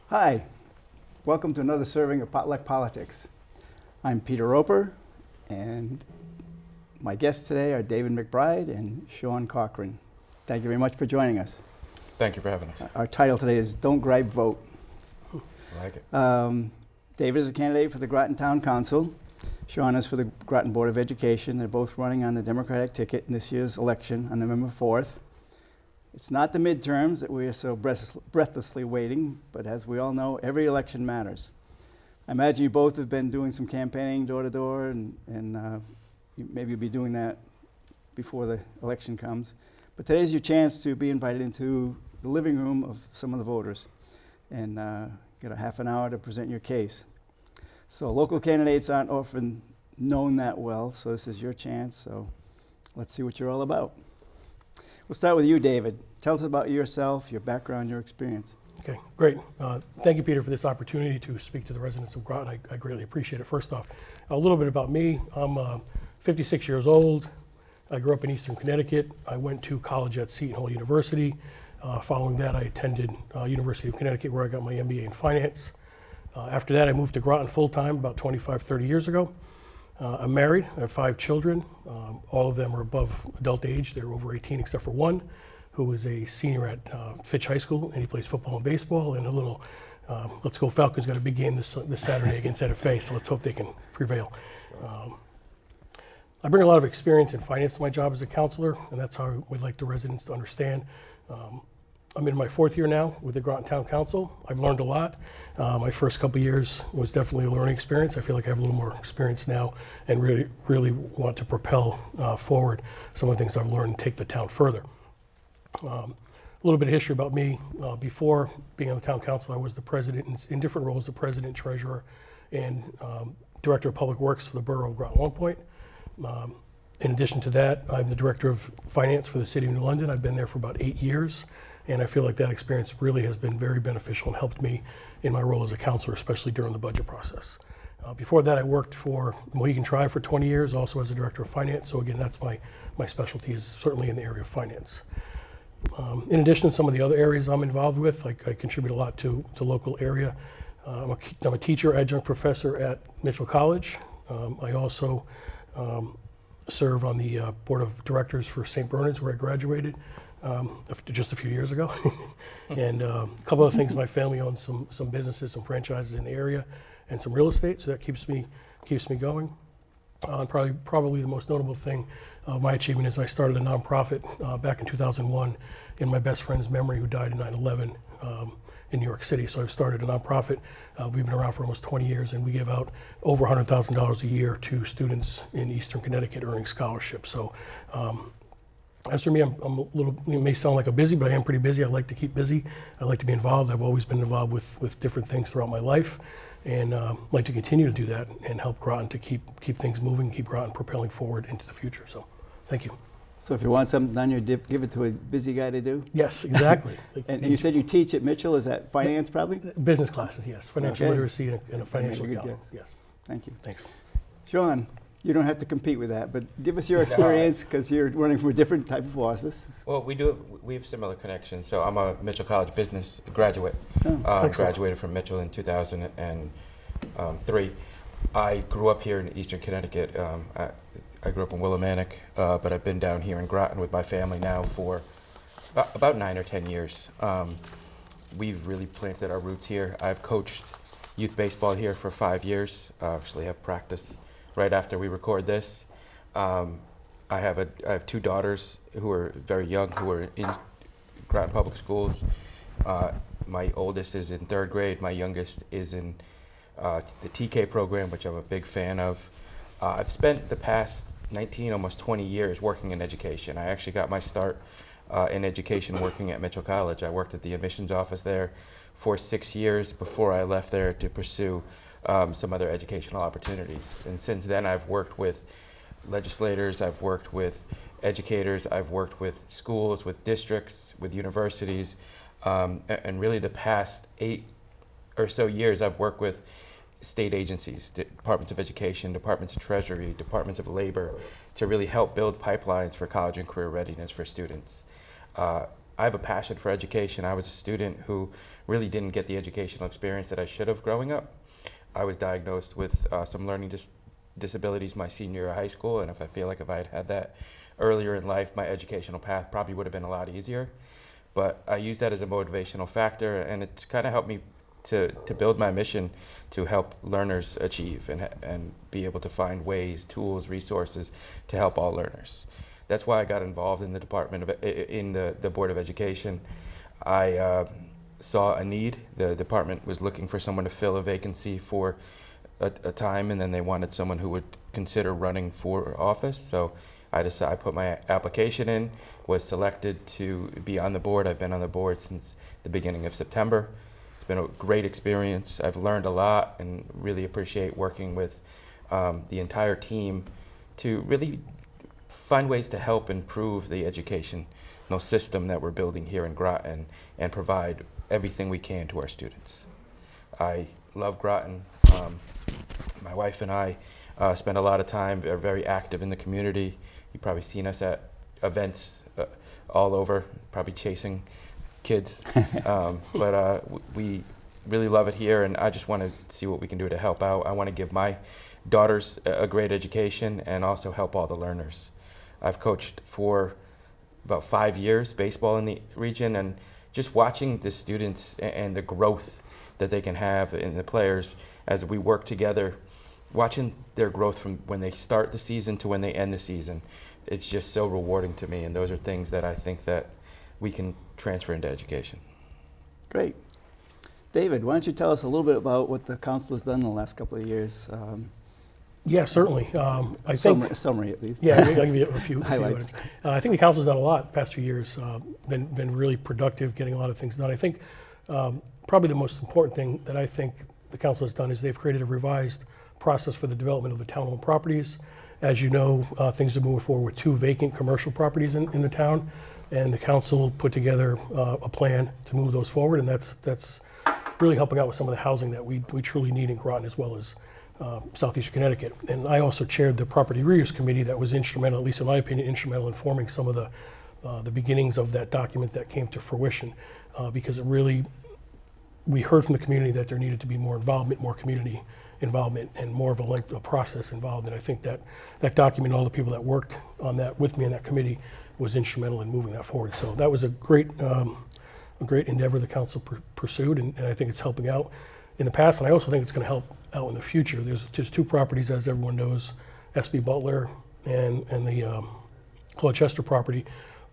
Hi, welcome to another serving of Potluck Politics. I'm Peter Roper, and my guests today are David McBride and Sean Cochran. Thank you very much for joining us. Thank you for having us. Our title today is Don't Gripe, Vote. I like it. David is a candidate for the Groton Town Council. Sean is for the Groton Board of Education. They're both running on the Democratic ticket in this year's election on November 4th. It's not the midterms that we are so breathlessly waiting, but as we all know, every election matters. I imagine you both have been doing some campaigning door to door, and maybe you'll be doing that before the election comes. But today's your chance to be invited into the living room of some of the voters and get a half an hour to present your case. So local candidates aren't often known that well, so this is your chance. So let's see what you're all about. We'll start with you, David. Tell us about yourself, your background, your experience. Okay, great. Thank you, Peter, for this opportunity to speak to the residents of Groton. I greatly appreciate it. First off, a little bit about me. I'm 56 years old. I grew up in Eastern Connecticut. I went to college at Seton Hall University. Following that, I attended University of Connecticut, where I got my MBA in finance. After that, I moved to Groton full-time about 25, 30 years ago. I'm married. I have 5 children. All of them are above adult age. They're over 18 except for one, who is a senior at Fitch High School, and he plays football and baseball. And a little, let's go Falcons, got a big game this Saturday against FA, so let's hope they can prevail. I bring a lot of experience in finance to my job as a counselor, and that's how we'd like the residents to understand. I'm in my 4th year now with the Groton Town Council. I've learned a lot. My first couple years was definitely a learning experience. I feel like I have a little more experience now and really want to propel forward some of the things I've learned and take the town further. A little bit of history about me. Before being on the Town Council, I was the president in different roles, the president, treasurer, and director of public works for the borough of Groton Long Point. In addition to that, I'm the director of finance for the City of New London. I've been there for about 8 years. And I feel like that experience really has been very beneficial and helped me in my role as a counselor, especially during the budget process. Before that, I worked for Mohegan Tribe for 20 years, also as a director of finance. So again, that's my specialty, is certainly in the area of finance. In addition to some of the other areas I'm involved with, like I contribute a lot to local area. I'm a teacher, adjunct professor at Mitchell College. I also serve on the board of directors for St. Bernard's, where I graduated. Just a few years ago. And a couple of things, my family owns some businesses, some franchises in the area, and some real estate, so that keeps me going. And probably the most notable thing of my achievement is I started a nonprofit back in 2001 in my best friend's memory, who died in 9/11 in New York City. So I've started a nonprofit. We've been around for almost 20 years, and we give out over $100,000 a year to students in Eastern Connecticut earning scholarships. So as for me, I'm a little, it may sound like I'm busy, but I am pretty busy. I like to keep busy. I like to be involved. I've always been involved with different things throughout my life, and like to continue to do that and help Groton to keep things moving, keep Groton propelling forward into the future. So thank you. So if you want something done, you give it to a busy guy to do? Yes, exactly. And you said you teach at Mitchell. Is that finance probably? Business classes, yes. Financial literacy and a financial good accounting, yes. Thank you. Thanks. Sean, you don't have to compete with that, but give us your experience, because you're running from a different type of office. Well, we have similar connections. So I'm a Mitchell College business graduate. Graduated from Mitchell in 2003. I grew up here in Eastern Connecticut. I grew up in Willimantic, but I've been down here in Groton with my family now for about 9 or 10 years. We've really planted our roots here. I've coached youth baseball here for 5 years. Actually have practice right after we record this. I have 2 daughters who are very young, who are in Groton Public Schools. My oldest is in 3rd grade. My youngest is in the TK program, which I'm a big fan of. I've spent the past 19, almost 20 years working in education. I actually got my start in education working at Mitchell College. I worked at the admissions office there for 6 years before I left there to pursue some other educational opportunities. And since then, I've worked with legislators, I've worked with educators, I've worked with schools, with districts, with universities, and really the past 8 or so years, I've worked with state agencies, departments of education, departments of treasury, departments of labor, to really help build pipelines for college and career readiness for students. I have a passion for education. I was a student who really didn't get the educational experience that I should have growing up. I was diagnosed with some learning disabilities my senior year of high school, and if I had had that earlier in life, my educational path probably would have been a lot easier. But I use that as a motivational factor, and it's kind of helped me to build my mission to help learners achieve and be able to find ways, tools, resources to help all learners. That's why I got involved in the the Board of Education. I saw a need. The department was looking for someone to fill a vacancy for a time, and then they wanted someone who would consider running for office. So I put my application in, was selected to be on the board. I've been on the board since the beginning of September. It's been a great experience. I've learned a lot and really appreciate working with the entire team to really find ways to help improve the educational system that we're building here in Groton and provide everything we can to our students. I love Groton. My wife and I spend a lot of time, are very active in the community. You've probably seen us at events all over, probably chasing kids. But we really love it here, and I just want to see what we can do to help out. I want to give my daughters a great education and also help all the learners. I've coached for about 5 years baseball in the region, and just watching the students and the growth that they can have in the players as we work together, watching their growth from when they start the season to when they end the season, it's just so rewarding to me, and those are things that I think that we can transfer into education. Great. David, why don't you tell us a little bit about what the council has done in the last couple of years? Yeah, certainly. I think Summary at least. Yeah, I'll give you a few highlights. I think the council's done a lot the past few years. Been really productive, getting a lot of things done. I think probably the most important thing that I think the council has done is they've created a revised process for the development of the town-owned properties. As you know, things are moving forward with 2 vacant commercial properties in the town, and the council put together a plan to move those forward, and that's really helping out with some of the housing that we truly need in Groton as well as Southeastern Connecticut. And I also chaired the property reuse committee that was instrumental, at least in my opinion, instrumental in forming some of the beginnings of that document that came to fruition, because it really, we heard from the community that there needed to be more involvement, more community involvement, and more of a process involved. And I think that document, all the people that worked on that with me in that committee, was instrumental in moving that forward. So that was a great endeavor the council pursued, and I think it's helping out in the past, and I also think it's going to help out in the future. There's just 2 properties, as everyone knows, SB Butler and the Claude Chester property,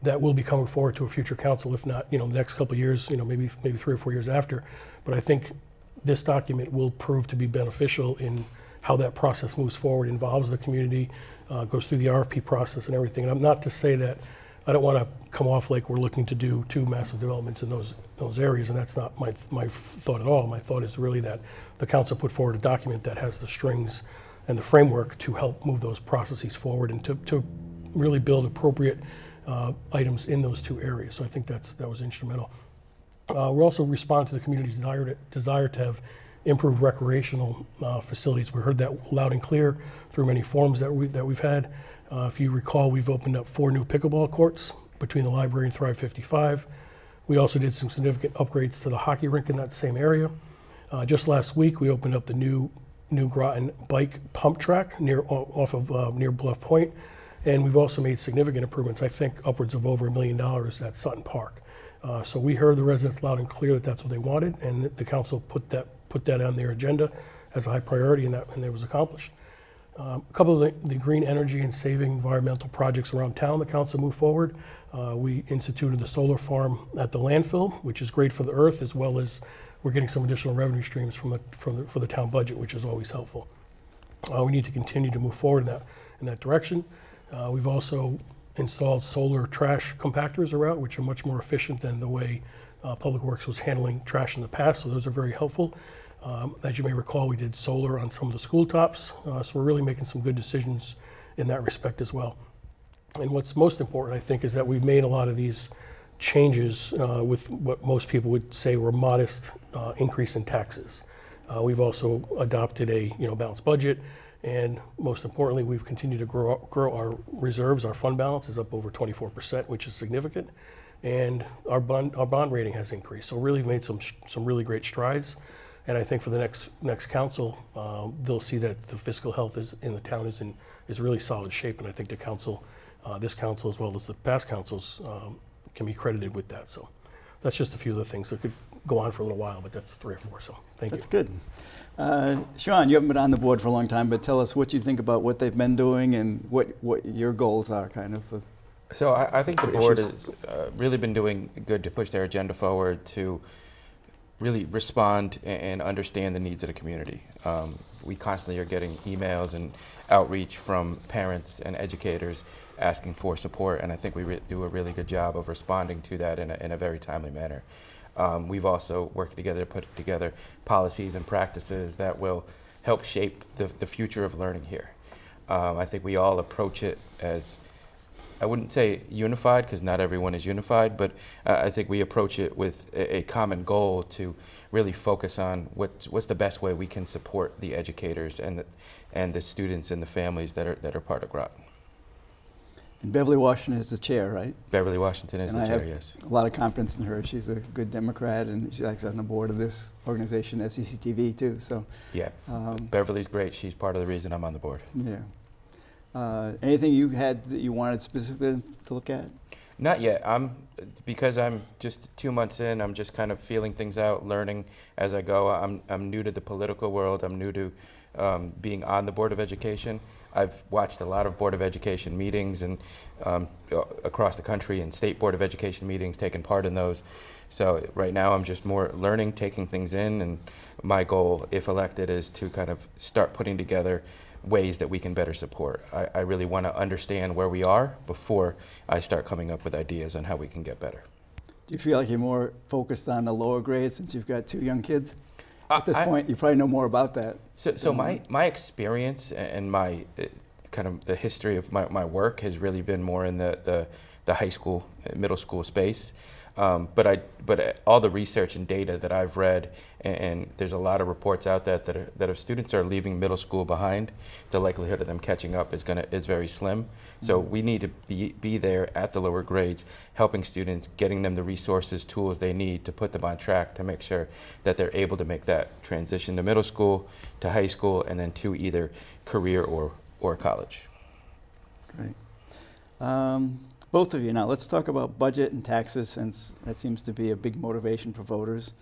that will be coming forward to a future council, if not, the next couple of years, maybe 3 or 4 years after. But I think this document will prove to be beneficial in how that process moves forward, involves the community, goes through the RFP process and everything. And I'm not to say that I don't want to come off like we're looking to do 2 massive developments in those areas, and that's not my thought at all. My thought is really that the council put forward a document that has the strings and the framework to help move those processes forward and to really build appropriate items in those 2 areas. So I think that was instrumental. We're also responding to the community's desire to have improved recreational facilities. We heard that loud and clear through many forums that we've had. If you recall, we've opened up 4 new pickleball courts between the library and Thrive 55. We also did some significant upgrades to the hockey rink in that same area. Just last week, we opened up the new Groton bike pump track near Bluff Point, and we've also made significant improvements. I think upwards of over $1 million at Sutton Park. So we heard the residents loud and clear that that's what they wanted, and the council put that on their agenda as a high priority, and it was accomplished. A couple of the green energy and saving environmental projects around town, the council moved forward. We instituted the solar farm at the landfill, which is great for the earth, as well as we're getting some additional revenue streams for the town budget, which is always helpful. We need to continue to move forward in that direction. We've also installed solar trash compactors around, which are much more efficient than the way Public Works was handling trash in the past, so those are very helpful. As you may recall, we did solar on some of the school tops, so we're really making some good decisions in that respect as well. And what's most important, I think, is that we've made a lot of these changes with what most people would say were modest increase in taxes. We've also adopted a balanced budget, and most importantly, we've continued to grow our reserves. Our fund balance is up over 24%, which is significant, and our bond rating has increased. So really made some really great strides. And I think for the next council, they'll see that the fiscal health in the town is really solid shape. And I think the council, this council as well as the past councils, can be credited with that. So that's just a few of the things that could go on for a little while, but that's 3 or 4. So thank you. That's good. Sean, you haven't been on the board for a long time, but tell us what you think about what they've been doing and what your goals are, kind of. So I think the board has really been doing good to push their agenda forward to really respond and understand the needs of the community. We constantly are getting emails and outreach from parents and educators asking for support, and I think we do a really good job of responding to that in a very timely manner. We've also worked together to put together policies and practices that will help shape the future of learning here. I think we all approach it as, I wouldn't say unified, because not everyone is unified, but I think we approach it with a common goal to really focus on what's the best way we can support the educators and the students and the families that are part of Groton. And Beverly Washington is the chair, right? Beverly Washington is And the I chair, have yes. a lot of confidence in her. She's a good Democrat, and she's actually on the board of this organization, SCCTV, too. So Yeah, Beverly's great. She's part of the reason I'm on the board. yeah. Anything you had that you wanted specifically to look at? Not yet. Because I'm just 2 months in, I'm just kind of feeling things out, learning as I go. I'm new to the political world. I'm new to being on the Board of Education. I've watched a lot of Board of Education meetings and across the country, and State Board of Education meetings, taking part in those. So right now I'm just more learning, taking things in, and my goal, if elected, is to kind of start putting together ways that we can better support. I really want to understand where we are before I start coming up with ideas on how we can get better. Do you feel like you're more focused on the lower grades since you've got 2 young kids? At this point, you probably know more about that. So my experience and my kind of the history of my work has really been more in the high school, middle school space. But all the research and data that I've read, and there's a lot of reports out there that if students are leaving middle school behind, the likelihood of them catching up is very slim. So we need to be there at the lower grades, helping students, getting them the resources, tools they need to put them on track to make sure that they're able to make that transition to middle school, to high school, and then to either career or college. Great. Both of you, now let's talk about budget and taxes, since that seems to be a big motivation for voters.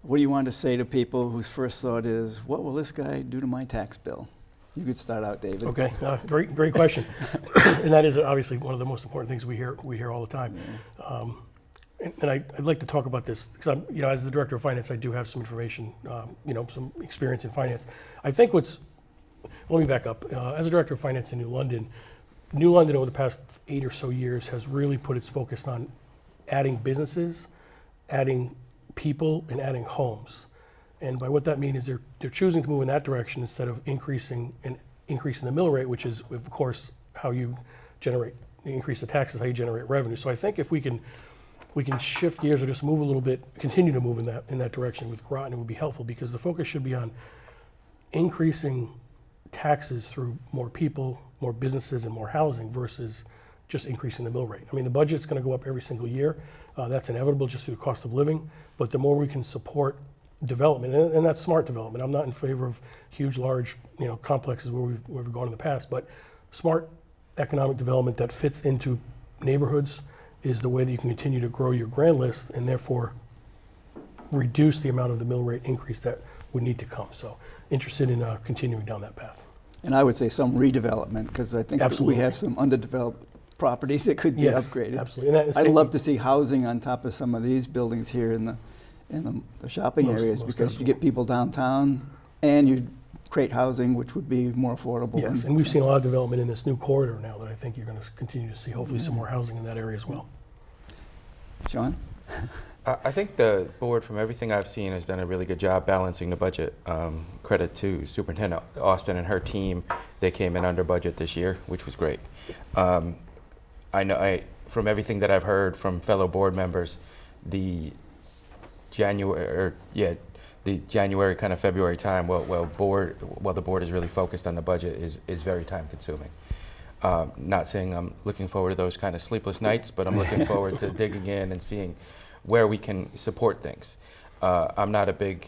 What do you want to say to people whose first thought is, what will this guy do to my tax bill? You could start out, David. Okay, great question. And that is obviously one of the most important things we hear all the time. And I'd like to talk about this because as the director of finance, I do have some information, some experience in finance. I think let me back up. As a director of finance in New London over the past 8 or so years has really put its focus on adding businesses, adding people, and adding homes. And by what that means is they're choosing to move in that direction instead of increasing the mill rate, which is, of course, how you increase the taxes, how you generate revenue. So I think if we can shift gears or just move a little bit, continue to move in that direction with Groton, it would be helpful, because the focus should be on increasing taxes through more people, more businesses, and more housing versus just increasing the mill rate. I mean, the budget's going to go up every single year. That's inevitable just through the cost of living. But the more we can support development, and that's smart development. I'm not in favor of huge, large, complexes where we've gone in the past. But smart economic development that fits into neighborhoods is the way that you can continue to grow your grand list and therefore reduce the amount of the mill rate increase that would need to come. So interested in continuing down that path. And I would say some redevelopment, because I think Absolutely. we have some underdeveloped properties that could get upgraded. Absolutely. And I'd love to see housing on top of some of these buildings here in the shopping areas, because you get people downtown and you're create housing, which would be more affordable. Yes, and we've seen a lot of development in this new corridor now that I think you're going to continue to see, hopefully, some more housing in that area as well. Sean? I think the board, from everything I've seen, has done a really good job balancing the budget. Credit to Superintendent Austin and her team. They came in under budget this year, which was great. From everything that I've heard from fellow board members, the January kind of February time, while the board is really focused on the budget, is very time consuming. Not saying I'm looking forward to those kind of sleepless nights, but I'm looking forward to digging in and seeing where we can support things. I'm not a big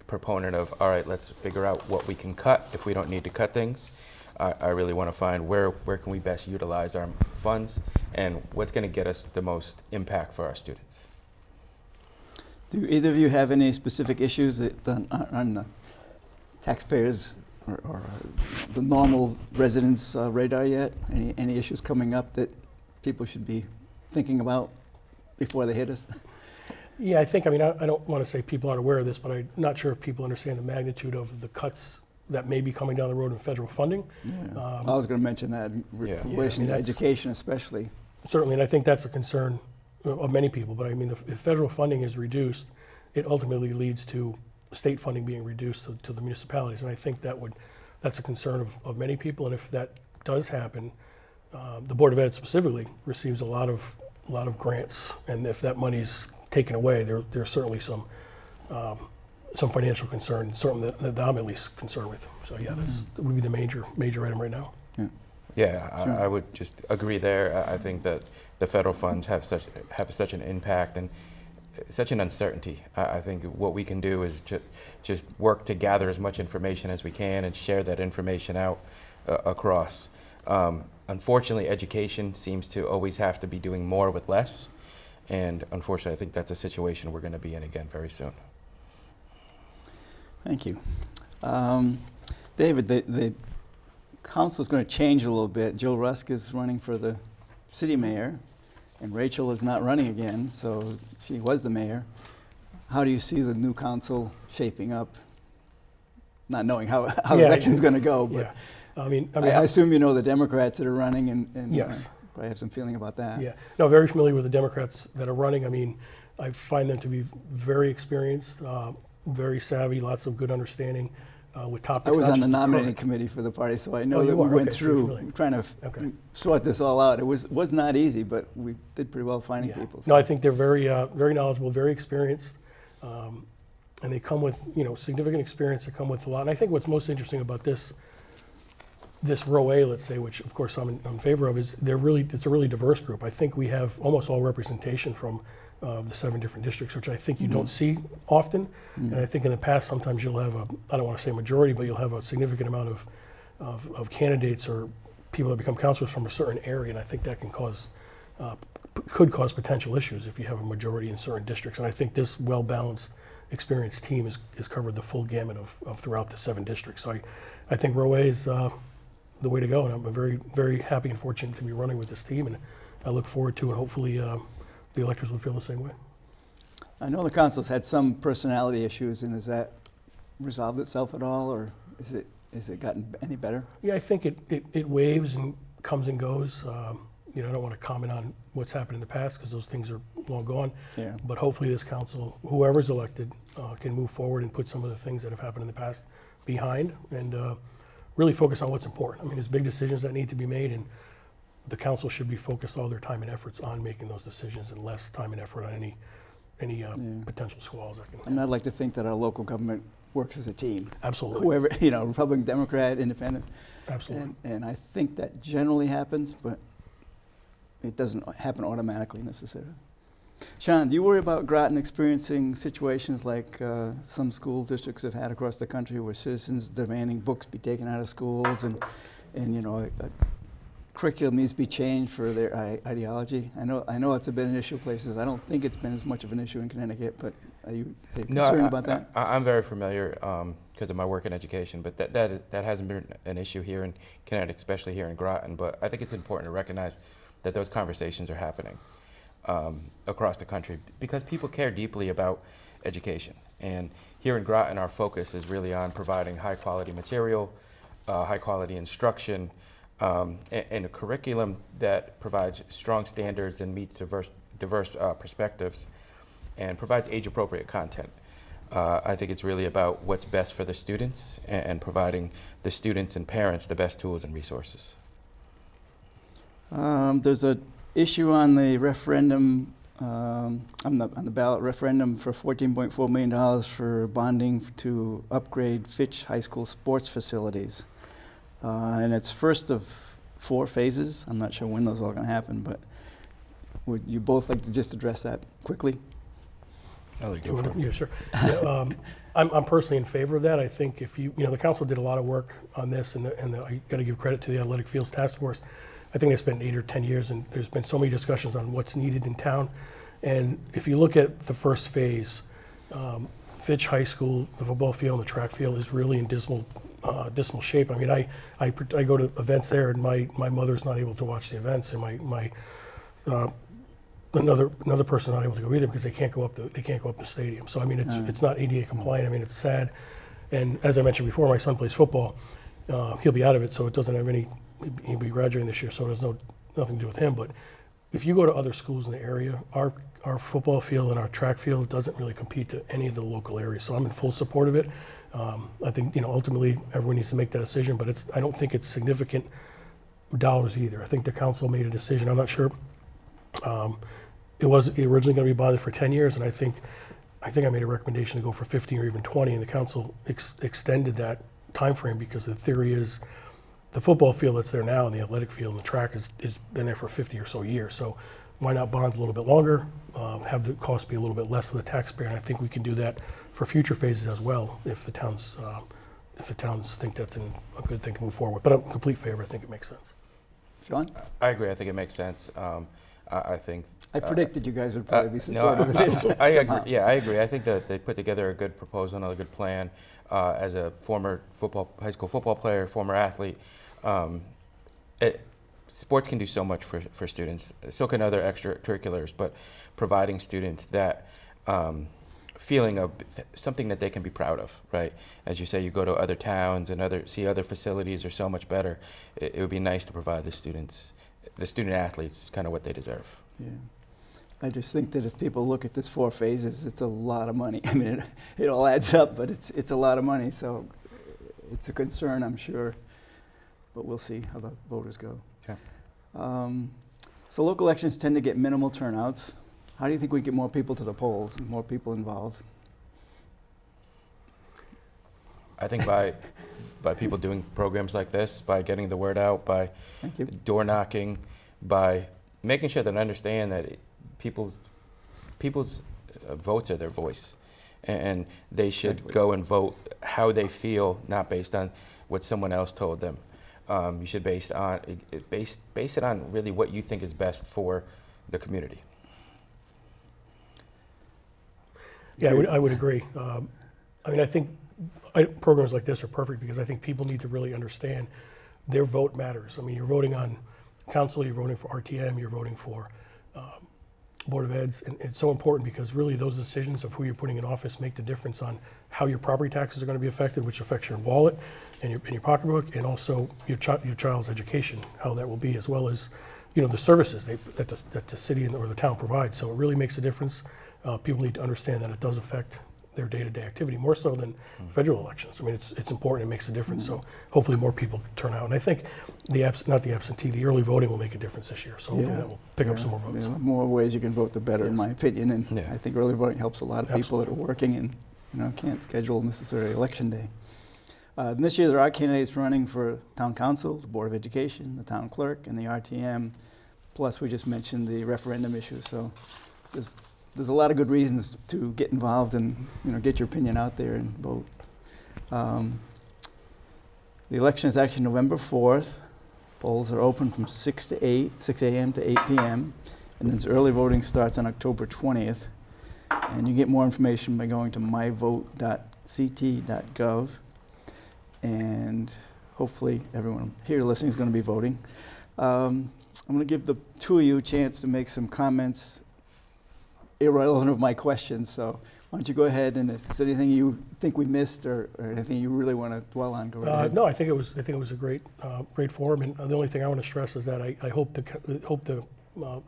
proponent of, all right, let's figure out what we can cut if we don't need to cut things. I really want to find where can we best utilize our funds and what's going to get us the most impact for our students. Do either of you have any specific issues that on the taxpayers or the normal residents' radar yet? Any issues coming up that people should be thinking about before they hit us? Yeah, I don't want to say people aren't aware of this, but I'm not sure if people understand the magnitude of the cuts that may be coming down the road in federal funding. Yeah. I was going to mention that in relation to education especially. Certainly, and I think that's a concern of many people, but I mean, if federal funding is reduced, it ultimately leads to state funding being reduced to the municipalities, and I think that's a concern of many people, and if that does happen, the Board of Ed specifically receives a lot of grants, and if that money's taken away, there's certainly some financial concern, something that I'm at least concerned with. So yeah, that would be the major item right now. Yeah, Sure. I would just agree there. I think that the federal funds have such an impact and such an uncertainty. I think what we can do is just work to gather as much information as we can and share that information out across. Unfortunately, education seems to always have to be doing more with less. And unfortunately, I think that's a situation we're going to be in again very soon. Thank you. David, the council is going to change a little bit. Jill Rusk is running for the city mayor, and Rachel is not running again, so she was the mayor. How do you see the new council shaping up? Not knowing how the election's going to go, but I assume you know the Democrats that are running, and yes. I have some feeling about that. Yeah, no, very familiar with the Democrats that are running. I mean, I find them to be very experienced, very savvy, lots of good understanding with topics. I was on the nominating committee for the party, so I know that we went through trying to sort this all out. It was not easy, but we did pretty well finding people. So. No, I think they're very knowledgeable, very experienced, and they come with significant experience. They come with a lot. And I think what's most interesting about this row A, let's say, which of course I'm in favor of, is it's a really diverse group. I think we have almost all representation from the 7 different districts, which I think you don't see often. And I think in the past, sometimes you'll have I don't want to say majority, but you'll have a significant amount of candidates or people that become councilors from a certain area, and I think that could cause potential issues if you have a majority in certain districts. And I think this well-balanced, experienced team has covered the full gamut of throughout the 7 districts. So I think row A is the way to go, and I'm very, very happy and fortunate to be running with this team, and I look forward to, and hopefully the electors will feel the same way. I know the council's had some personality issues, and has that resolved itself at all, or is it gotten any better? Yeah, I think it waves and comes and goes. I don't want to comment on what's happened in the past because those things are long gone. Yeah. But hopefully this council, whoever's elected, can move forward and put some of the things that have happened in the past behind and really focus on what's important. I mean, there's big decisions that need to be made, and the council should be focused all their time and efforts on making those decisions and less time and effort on any potential squalls. And I'd like to think that our local government works as a team. Absolutely. Whoever, Republican, Democrat, Independent. Absolutely. And I think that generally happens, but it doesn't happen automatically necessarily. Sean, do you worry about Groton experiencing situations like some school districts have had across the country where citizens demanding books be taken out of schools and a curriculum needs to be changed for their ideology? I know it's been an issue places. I don't think it's been as much of an issue in Connecticut, but are you concerned about that? I'm very familiar because of my work in education, but that hasn't been an issue here in Connecticut, especially here in Groton. But I think it's important to recognize that those conversations are happening. across the country because people care deeply about education. And here in Groton, our focus is really on providing high quality material, high quality instruction, and a curriculum that provides strong standards and meets diverse perspectives and provides age appropriate content. I think it's really about what's best for the students and providing the students and parents the best tools and resources. There's an issue on the referendum, on the ballot referendum for $14.4 million for bonding to upgrade Fitch High School sports facilities. And it's first of 4 phases. I'm not sure when those are all going to happen, but would you both like to just address that quickly? I'll let you go for it. Yeah, sure. Yeah, I'm personally in favor of that. I think if the council did a lot of work on this, and I got to give credit to the Athletic Fields Task Force. I think they spent 8 or 10 years, and there's been so many discussions on what's needed in town. And if you look at the first phase, Fitch High School, the football field and the track field is really in dismal shape. I mean, I go to events there, and my mother's not able to watch the events, and my another person not able to go either because they can't go up the stadium. So I mean, it's not ADA compliant. I mean, it's sad. And as I mentioned before, my son plays football. He'll be out of it, so it doesn't have any. He'll be graduating this year, so there's nothing to do with him. But if you go to other schools in the area, our football field and our track field doesn't really compete to any of the local areas. So I'm in full support of it. I think ultimately everyone needs to make that decision, but I don't think it's significant dollars either. I think the council made a decision. I'm not sure. It was originally going to be bonded for 10 years, and I think I made a recommendation to go for 15 or even 20, and the council extended that time frame because the theory is the football field that's there now and the athletic field and the track is been there for 50 or so years. So why not bond a little bit longer, have the cost be a little bit less to the taxpayer, and I think we can do that for future phases as well if the towns think that's a good thing to move forward. But I'm in complete favor. I think it makes sense. Sean? I agree. I think it makes sense. I think I predicted you guys would probably be supportive of this. I agree. Yeah, I agree. I think that they put together a good proposal and a good plan. As a former high school football player, former athlete, sports can do so much for students. So can other extracurriculars, but providing students that feeling of something that they can be proud of, right? As you say, you go to other towns and see other facilities are so much better. It would be nice to provide the student athletes kind of what they deserve. Yeah. I just think that if people look at this 4 phases, it's a lot of money. I mean, it all adds up, but it's a lot of money. So it's a concern, I'm sure. But we'll see how the voters go. Okay. So local elections tend to get minimal turnouts. How do you think we get more people to the polls and more people involved? I think by people doing programs like this, by getting the word out, by Thank you. door knocking, by making sure that they understand that people's votes are their voice, and they should Exactly. go and vote how they feel, not based on what someone else told them. You should base it on really what you think is best for the community. Yeah, I would agree. I mean, I think programs like this are perfect because I think people need to really understand their vote matters. I mean, you're voting on council, you're voting for RTM, you're voting for Board of Eds, and it's so important because really those decisions of who you're putting in office make the difference on how your property taxes are going to be affected, which affects your wallet and your pocketbook, and also your child's education, how that will be, as well as the services that the city or the town provides. So it really makes a difference. People need to understand that it does affect their day-to-day activity more so than federal elections. I mean, it's important. It makes a difference. So hopefully more people turn out. And I think the early voting will make a difference this year. So hopefully that will pick up some more votes. The more ways you can vote, the better, in my opinion. And Yeah. I think early voting helps a lot of people that are working and can't schedule necessarily election day. And this year there are candidates running for town council, the Board of Education, the town clerk, and the RTM. Plus, we just mentioned the referendum issue. So there's a lot of good reasons to get involved and get your opinion out there and vote. The election is actually November 4th. Polls are open from 6 a.m. to 8 p.m. And then early voting starts on October 20th. And you get more information by going to myvote.ct.gov. And hopefully everyone here listening is going to be voting. I'm going to give the two of you a chance to make some comments irrelevant of my questions. So why don't you go ahead, and if there's anything you think we missed or anything you really want to dwell on, go right ahead. No, I think it was a great forum, and the only thing I want to stress is that I hope the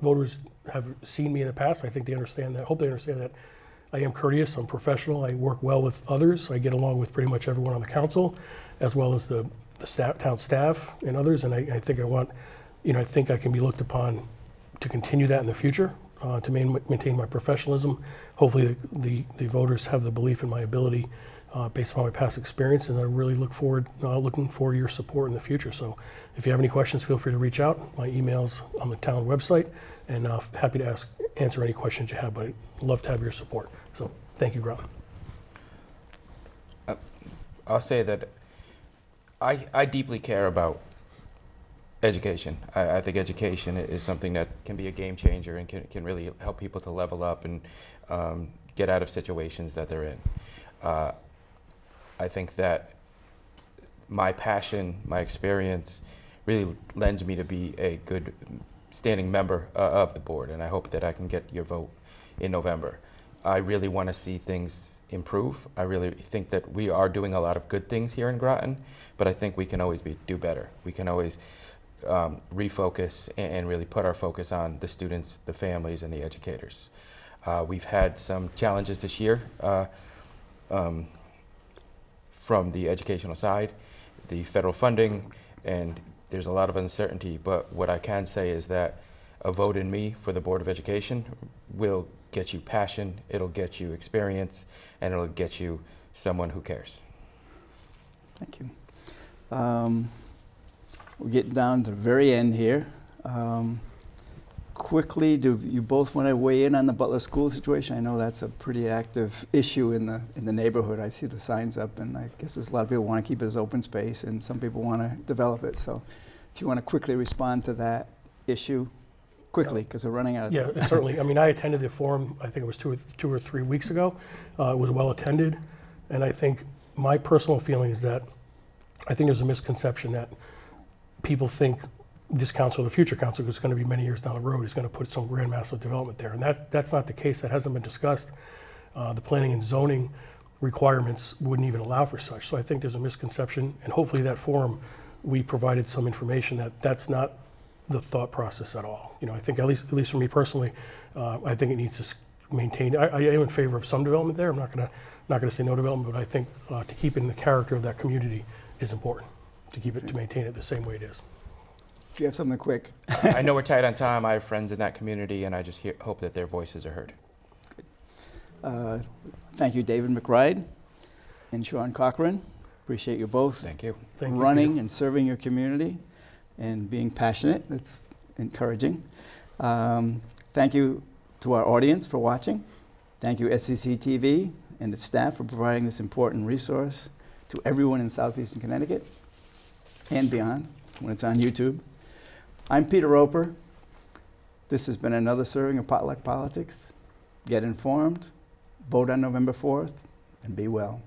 voters have seen me in the past. I think they understand that. Hope they understand that I am courteous. I'm professional. I work well with others. I get along with pretty much everyone on the council, as well as the town staff and others. And I think I think I can be looked upon to continue that in the future, to maintain my professionalism. Hopefully the voters have the belief in my ability based on my past experience, and I really looking for your support in the future. So if you have any questions, feel free to reach out. My email's on the town website, and happy to answer any questions you have, but I'd love to have your support. So thank you, Groton. I'll say that I deeply care about education. I think education is something that can be a game changer and can really help people to level up and get out of situations that they're in. I think that my passion, my experience really lends me to be a good standing member of the board, and I hope that I can get your vote in November. I really want to see things improve. I really think that we are doing a lot of good things here in Groton, but I think we can always do better. We can always refocus and really put our focus on the students, the families, and the educators. We've had some challenges this year from the educational side, the federal funding, and there's a lot of uncertainty, but what I can say is that a vote in me for the Board of Education will get you passion, it'll get you experience, and it'll get you someone who cares. Thank you. We're getting down to the very end here. Quickly, do you both want to weigh in on the Butler School situation? I know that's a pretty active issue in the neighborhood. I see the signs up, and I guess there's a lot of people want to keep it as open space, and some people want to develop it. So if you want to quickly respond to that issue, quickly, because we're running out of time. Yeah, certainly. I mean, I attended the forum, I think it was two or three weeks ago. It was well attended, and I think my personal feeling is that I think there's a misconception that people think this council, the future council, is going to be many years down the road, is going to put some grand massive development there. And that's not the case. That hasn't been discussed. The planning and zoning requirements wouldn't even allow for such. So I think there's a misconception, and hopefully that forum, we provided some information that that's not the thought process at all. You know, I think at least for me personally, I think it needs to maintain. I am in favor of some development there. I'm not going to say no development, but I think to keep in the character of that community is important. To maintain it the same way it is. Do you have something quick? I know we're tight on time. I have friends in that community, and I just hope that their voices are heard. Thank you, David McBride and Sean Cochran. Appreciate you both. Thank you. Running and serving your community and being passionate. That's encouraging. Thank you to our audience for watching. Thank you, SCC TV and its staff, for providing this important resource to everyone in southeastern Connecticut and beyond when it's on YouTube. I'm Peter Roper. This has been another serving of Potluck Politics. Get informed, vote on November 4th, and be well.